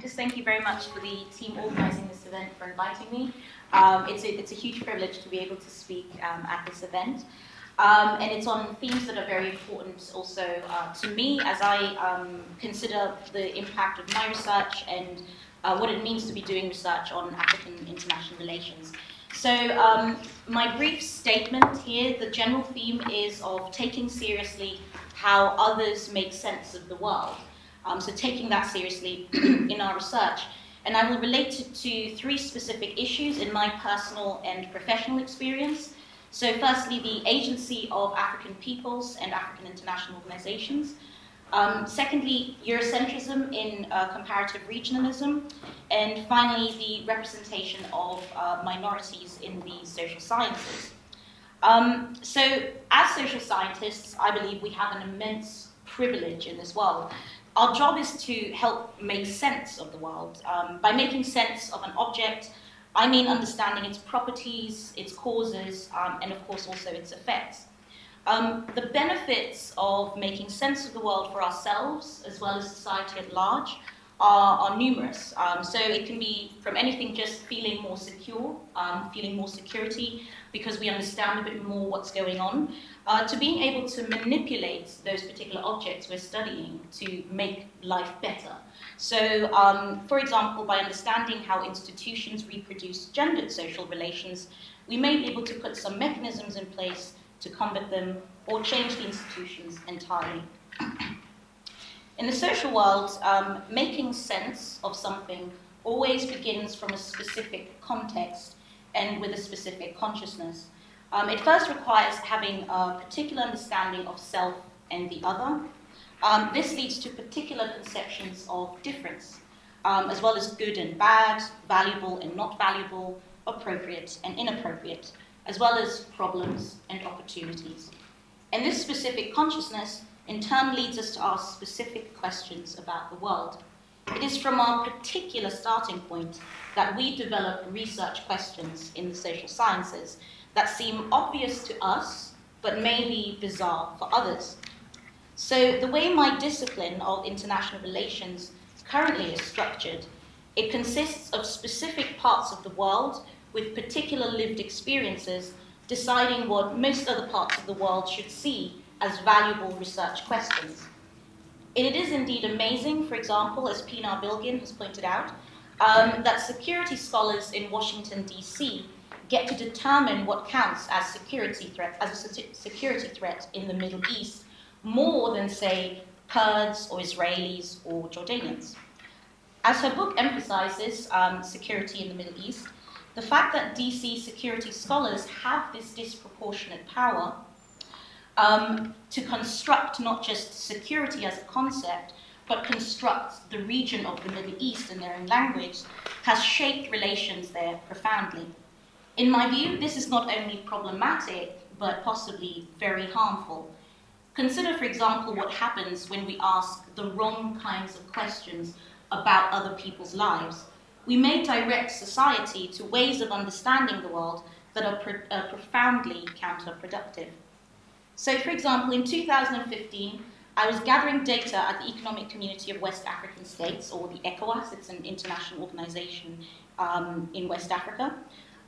just thank you very much for the team organising this event, for inviting me. It's a huge privilege to be able to speak at this event. And it's on themes that are very important also to me as I consider the impact of my research and what it means to be doing research on African international relations. So my brief statement here, the general theme is of taking seriously how others make sense of the world. So taking that seriously in our research. And I will relate it to three specific issues in my personal and professional experience. So firstly, the agency of African peoples and African international organizations. Secondly, Eurocentrism in comparative regionalism. And finally, the representation of minorities in the social sciences. So as social scientists, I believe we have an immense privilege in this world. Our job is to help make sense of the world. By making sense of an object, I mean understanding its properties, its causes, and of course also its effects. The benefits of making sense of the world for ourselves, as well as society at large, are numerous. So it can be from anything just feeling more secure, feeling more security because we understand a bit more what's going on, to being able to manipulate those particular objects we're studying to make life better. So, for example, by understanding how institutions reproduce gendered social relations, we may be able to put some mechanisms in place to combat them or change the institutions entirely. In the social world, making sense of something always begins from a specific context and with a specific consciousness. It first requires having a particular understanding of self and the other. This leads to particular conceptions of difference, as well as good and bad, valuable and not valuable, appropriate and inappropriate, as well as problems and opportunities. And this specific consciousness in turn leads us to ask specific questions about the world. It is from our particular starting point that we develop research questions in the social sciences that seem obvious to us, but may be bizarre for others. So the way my discipline of international relations currently is structured, it consists of specific parts of the world with particular lived experiences deciding what most other parts of the world should see as valuable research questions. It is indeed amazing, for example, as Pinar Bilgin has pointed out, that security scholars in Washington, D.C. get to determine what counts as a security threat in the Middle East more than, say, Kurds or Israelis or Jordanians. As her book emphasizes, security in the Middle East, the fact that D.C. security scholars have this disproportionate power to construct not just security as a concept, but construct the region of the Middle East in their own language, has shaped relations there profoundly. In my view, this is not only problematic, but possibly very harmful. Consider, for example, what happens when we ask the wrong kinds of questions about other people's lives. We may direct society to ways of understanding the world that are profoundly counterproductive. So, for example, in 2015, I was gathering data at the Economic Community of West African States, or the ECOWAS. It's an international organization in West Africa.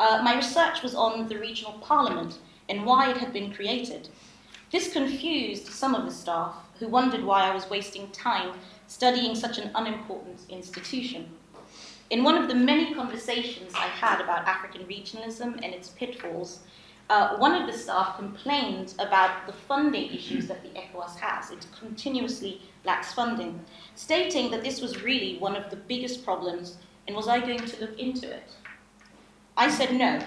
My research was on the regional parliament and why it had been created. This confused some of the staff who wondered why I was wasting time studying such an unimportant institution. In one of the many conversations I had about African regionalism and its pitfalls, one of the staff complained about the funding issues that the ECOWAS has. It continuously lacks funding, stating that this was really one of the biggest problems and was I going to look into it? I said no.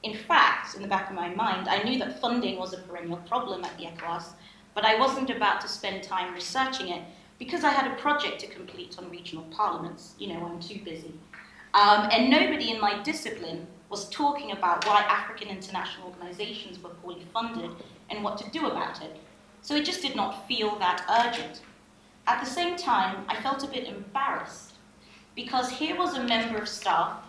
In fact, in the back of my mind, I knew that funding was a perennial problem at the ECOWAS, but I wasn't about to spend time researching it because I had a project to complete on regional parliaments. You know, I'm too busy. And nobody in my discipline was talking about why African international organizations were poorly funded and what to do about it. So it just did not feel that urgent. At the same time, I felt a bit embarrassed because here was a member of staff,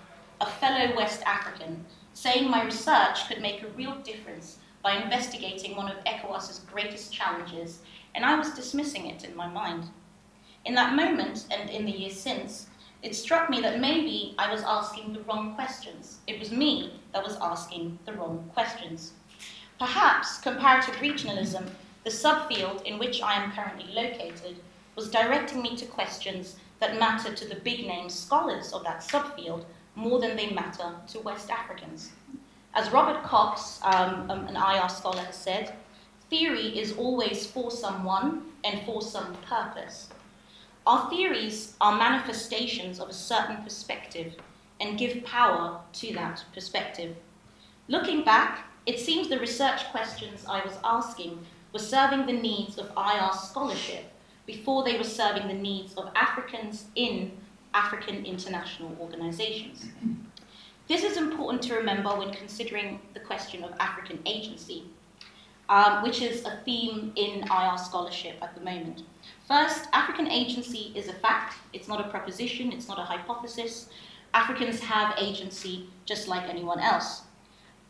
a fellow West African, saying my research could make a real difference by investigating one of ECOWAS's greatest challenges, and I was dismissing it in my mind. In that moment, and in the years since, it struck me that maybe I was asking the wrong questions. It was me that was asking the wrong questions. Perhaps comparative regionalism, the subfield in which I am currently located, was directing me to questions that matter to the big-name scholars of that subfield more than they matter to West Africans. As Robert Cox, an IR scholar, has said, theory is always for someone and for some purpose. Our theories are manifestations of a certain perspective and give power to that perspective. Looking back, it seems the research questions I was asking were serving the needs of IR scholarship before they were serving the needs of Africans in African international organizations. This is important to remember when considering the question of African agency, which is a theme in IR scholarship at the moment. First, African agency is a fact. It's not a proposition, it's not a hypothesis. Africans have agency just like anyone else.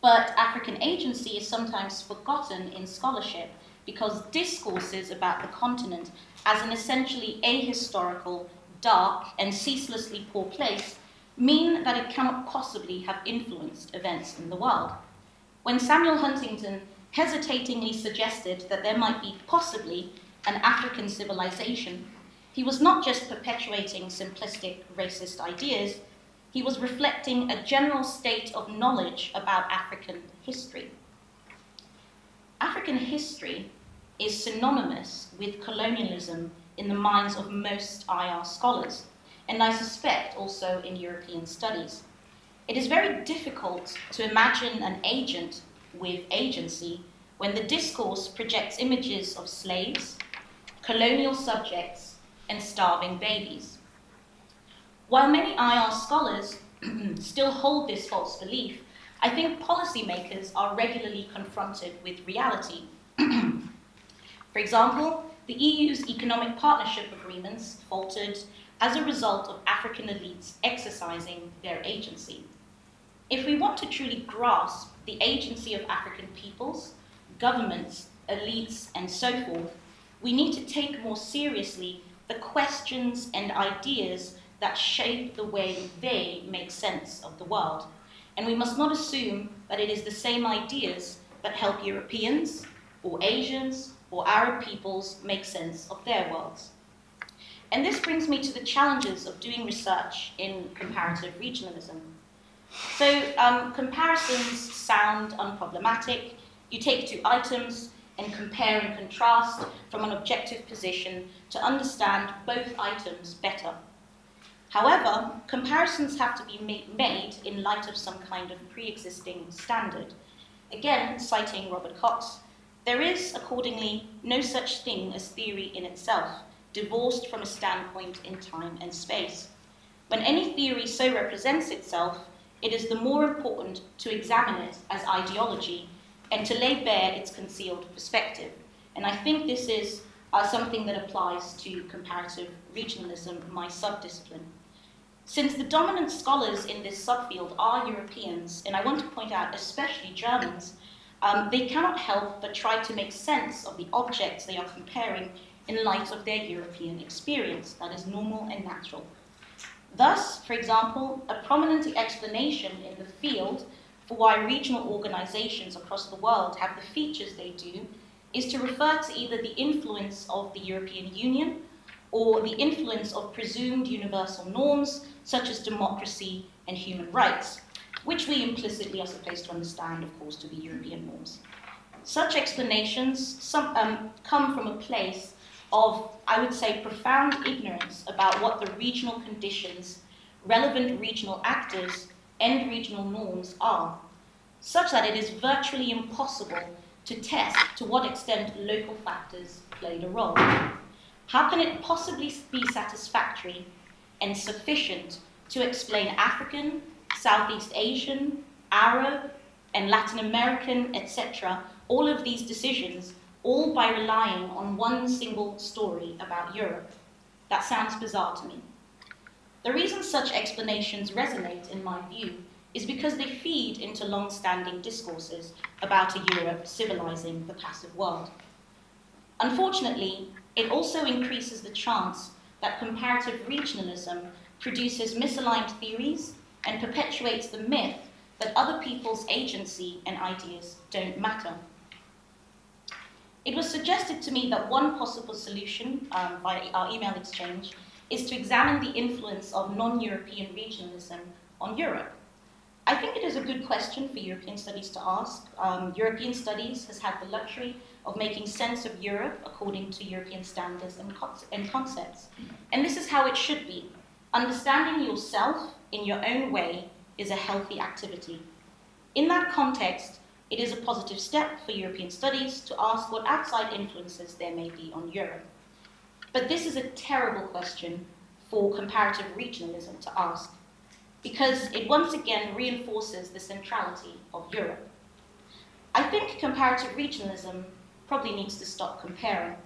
But African agency is sometimes forgotten in scholarship because discourses about the continent as an essentially ahistorical, dark, and ceaselessly poor place mean that it cannot possibly have influenced events in the world. When Samuel Huntington hesitatingly suggested that there might be possibly an African civilization, he was not just perpetuating simplistic racist ideas, he was reflecting a general state of knowledge about African history. African history is synonymous with colonialism in the minds of most IR scholars, and I suspect also in European studies. It is very difficult to imagine an agent with agency when the discourse projects images of slaves, colonial subjects, and starving babies. While many IR scholars still hold this false belief, I think policymakers are regularly confronted with reality. For example, the EU's economic partnership agreements faltered as a result of African elites exercising their agency. If we want to truly grasp the agency of African peoples, governments, elites, and so forth, we need to take more seriously the questions and ideas that shape the way they make sense of the world. And we must not assume that it is the same ideas that help Europeans, or Asians, or Arab peoples make sense of their worlds. And this brings me to the challenges of doing research in comparative regionalism. So comparisons sound unproblematic. You take two items and compare and contrast from an objective position to understand both items better. However, comparisons have to be made in light of some kind of pre-existing standard. Again, citing Robert Cox, there is, accordingly, no such thing as theory in itself, divorced from a standpoint in time and space. When any theory so represents itself, it is the more important to examine it as ideology and to lay bare its concealed perspective. And I think this is something that applies to comparative regionalism, my subdiscipline. Since the dominant scholars in this subfield are Europeans, and I want to point out especially Germans, they cannot help but try to make sense of the objects they are comparing in light of their European experience that is normal and natural. Thus, for example, a prominent explanation in the field for why regional organizations across the world have the features they do is to refer to either the influence of the European Union or the influence of presumed universal norms such as democracy and human rights, which we implicitly are supposed to understand, of course, to be European norms. Such explanations come from a place of, I would say, profound ignorance about what the regional conditions, relevant regional actors, and regional norms are, such that it is virtually impossible to test to what extent local factors played a role. How can it possibly be satisfactory and sufficient to explain African, Southeast Asian, Arab, and Latin American, etc., all of these decisions, all by relying on one single story about Europe? That sounds bizarre to me. The reason such explanations resonate, in my view, is because they feed into long-standing discourses about a Europe civilizing the passive world. Unfortunately, it also increases the chance that comparative regionalism produces misaligned theories, and perpetuates the myth that other people's agency and ideas don't matter. It was suggested to me that one possible solution via our email exchange is to examine the influence of non-European regionalism on Europe. I think it is a good question for European studies to ask. European studies has had the luxury of making sense of Europe according to European standards and concepts. And this is how it should be. Understanding yourself in your own way is a healthy activity. In that context, it is a positive step for European studies to ask what outside influences there may be on Europe. But this is a terrible question for comparative regionalism to ask, because it once again reinforces the centrality of Europe. I think comparative regionalism probably needs to stop comparing.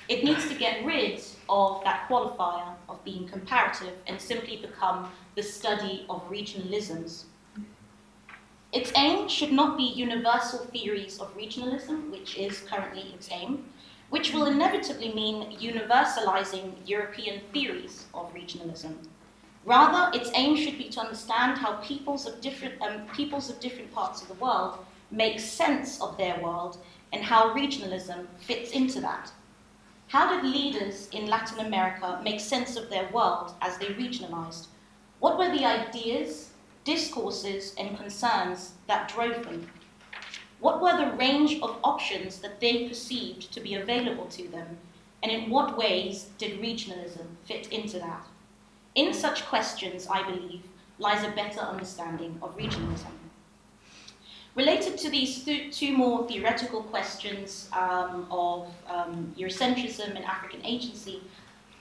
It needs to get rid of that qualifier of being comparative and simply become the study of regionalisms. Its aim should not be universal theories of regionalism, which is currently its aim, which will inevitably mean universalizing European theories of regionalism. Rather, its aim should be to understand how peoples of different parts of the world make sense of their world and how regionalism fits into that. How did leaders in Latin America make sense of their world as they regionalized? What were the ideas, discourses, and concerns that drove them? What were the range of options that they perceived to be available to them, and in what ways did regionalism fit into that? In such questions, I believe, lies a better understanding of regionalism. Related to these two more theoretical questions of Eurocentrism and African agency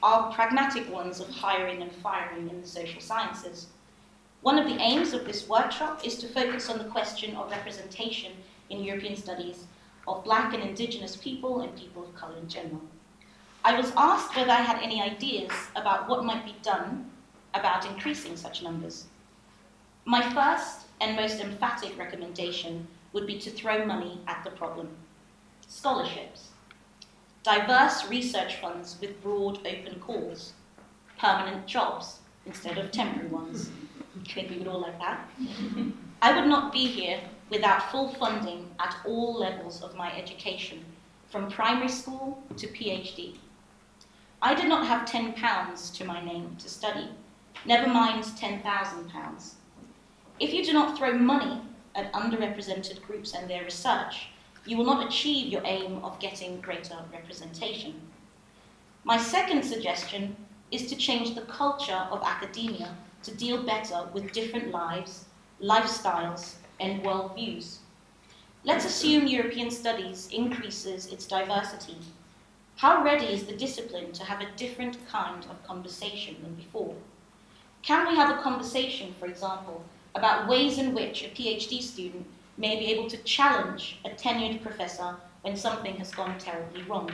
are pragmatic ones of hiring and firing in the social sciences. One of the aims of this workshop is to focus on the question of representation in European studies of Black and Indigenous people and people of colour in general. I was asked whether I had any ideas about what might be done about increasing such numbers. My first and most emphatic recommendation would be to throw money at the problem. Scholarships, diverse research funds with broad open calls, permanent jobs instead of temporary ones. I think we would all like that. I would not be here without full funding at all levels of my education, from primary school to PhD. I did not have £10 to my name to study, never mind £10,000. If you do not throw money at underrepresented groups and their research, you will not achieve your aim of getting greater representation. My second suggestion is to change the culture of academia to deal better with different lives, lifestyles, and worldviews. Let's assume European studies increases its diversity. How ready is the discipline to have a different kind of conversation than before? Can we have a conversation, for example, about ways in which a PhD student may be able to challenge a tenured professor when something has gone terribly wrong?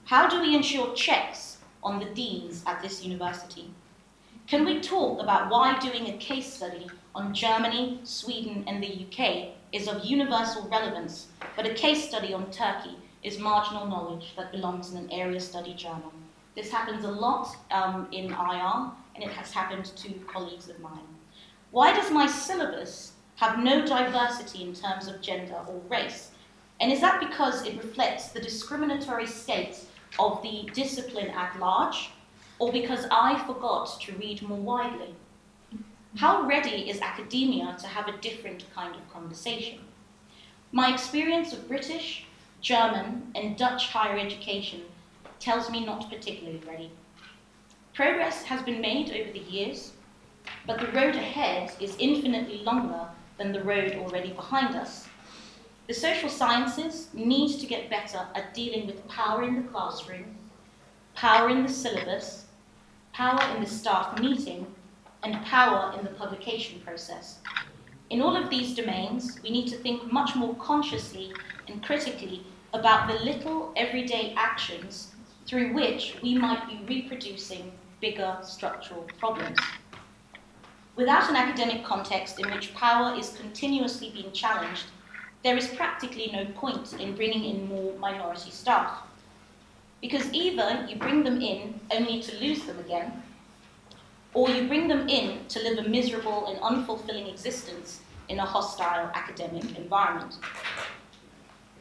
How do we ensure checks on the deans at this university? Can we talk about why doing a case study on Germany, Sweden, and the UK is of universal relevance, but a case study on Turkey is marginal knowledge that belongs in an area study journal? This happens a lot in IR, and it has happened to colleagues of mine. Why does my syllabus have no diversity in terms of gender or race? And is that because it reflects the discriminatory state of the discipline at large, or because I forgot to read more widely? How ready is academia to have a different kind of conversation? My experience of British, German, and Dutch higher education tells me not particularly ready. Progress has been made over the years, but the road ahead is infinitely longer than the road already behind us. The social sciences need to get better at dealing with power in the classroom, power in the syllabus, power in the staff meeting, and power in the publication process. In all of these domains, we need to think much more consciously and critically about the little everyday actions through which we might be reproducing bigger structural problems. Without an academic context in which power is continuously being challenged, there is practically no point in bringing in more minority staff. Because either you bring them in only to lose them again, or you bring them in to live a miserable and unfulfilling existence in a hostile academic environment.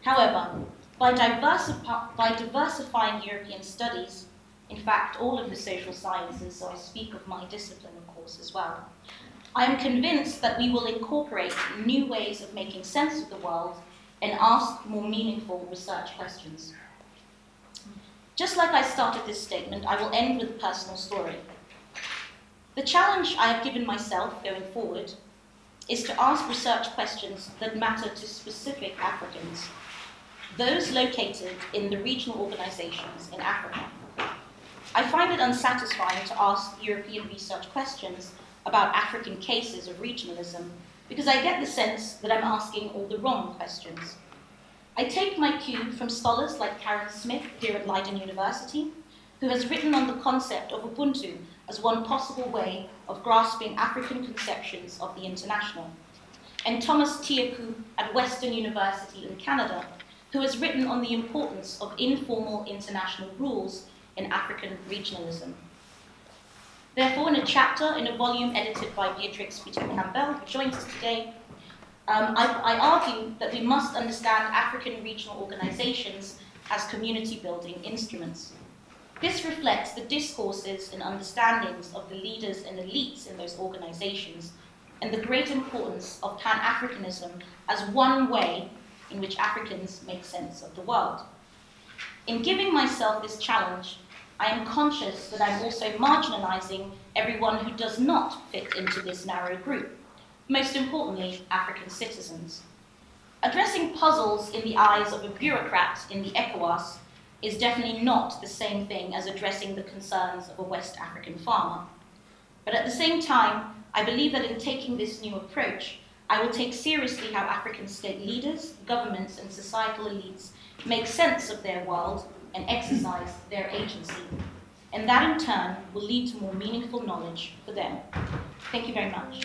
However, by diversifying European studies, in fact, all of the social sciences, so I speak of my discipline, of course, as well, I am convinced that we will incorporate new ways of making sense of the world and ask more meaningful research questions. Just like I started this statement, I will end with a personal story. The challenge I have given myself going forward is to ask research questions that matter to specific Africans, those located in the regional organizations in Africa. I find it unsatisfying to ask European research questions about African cases of regionalism because I get the sense that I'm asking all the wrong questions. I take my cue from scholars like Karen Smith here at Leiden University, who has written on the concept of Ubuntu as one possible way of grasping African conceptions of the international, and Thomas Tieku at Western University in Canada, who has written on the importance of informal international rules in African regionalism. Therefore, in a chapter in a volume edited by Beatrix Campbell, who joins us today, I argue that we must understand African regional organizations as community-building instruments. This reflects the discourses and understandings of the leaders and elites in those organizations and the great importance of Pan-Africanism as one way in which Africans make sense of the world. In giving myself this challenge, I am conscious that I'm also marginalizing everyone who does not fit into this narrow group, most importantly, African citizens. Addressing puzzles in the eyes of a bureaucrat in the ECOWAS is definitely not the same thing as addressing the concerns of a West African farmer. But at the same time, I believe that in taking this new approach, I will take seriously how African state leaders, governments, and societal elites make sense of their world and exercise their agency. And that in turn will lead to more meaningful knowledge for them. Thank you very much.